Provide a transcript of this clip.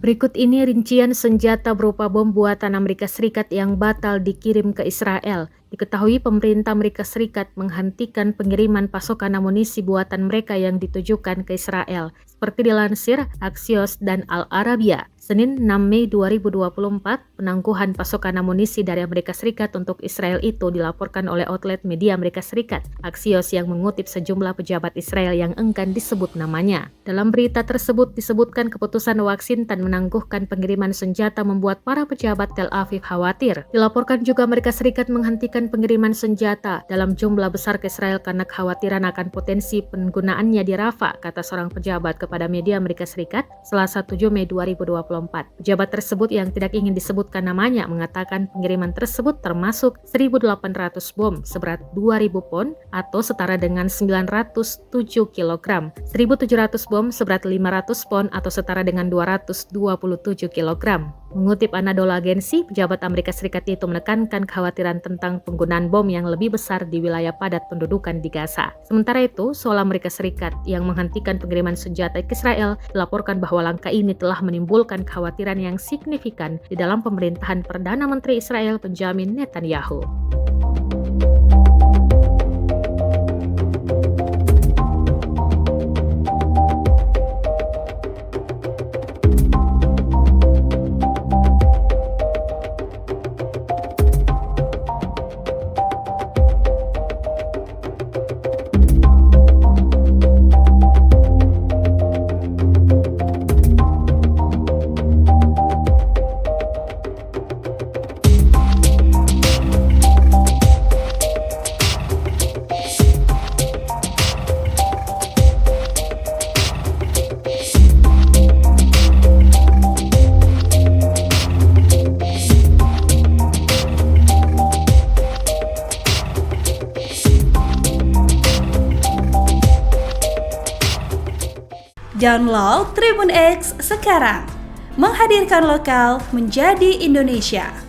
Berikut ini rincian senjata berupa bom buatan Amerika Serikat yang batal dikirim ke Israel. Diketahui pemerintah Amerika Serikat menghentikan pengiriman pasokan amunisi buatan mereka yang ditujukan ke Israel. Seperti dilansir Axios dan Al Arabiya, Senin 6 Mei 2024, penangguhan pasokan amunisi dari Amerika Serikat untuk Israel itu dilaporkan oleh outlet media Amerika Serikat, Axios, yang mengutip sejumlah pejabat Israel yang enggan disebut namanya. Dalam berita tersebut disebutkan keputusan Washington menangguhkan pengiriman senjata membuat para pejabat Tel Aviv khawatir. Dilaporkan juga Amerika Serikat menghentikan pengiriman senjata dalam jumlah besar ke Israel karena kekhawatiran akan potensi penggunaannya di Rafah, kata seorang pejabat kepada media Amerika Serikat Selasa 7 Mei 2024. Pejabat tersebut yang tidak ingin disebutkan namanya mengatakan pengiriman tersebut termasuk 1.800 bom seberat 2.000 pon atau setara dengan 907 kg, 1.700 bom seberat 500 pon atau setara dengan 227 kg. Mengutip Anadolu Agency, pejabat Amerika Serikat itu menekankan kekhawatiran tentang penggunaan bom yang lebih besar di wilayah padat pendudukan di Gaza. Sementara itu, Seoul Amerika Serikat yang menghentikan pengiriman senjata ke Israel dilaporkan bahwa langkah ini telah menimbulkan kekhawatiran yang signifikan di dalam pemerintahan Perdana Menteri Israel Benjamin Netanyahu. Download Tribun X sekarang, menghadirkan lokal menjadi Indonesia.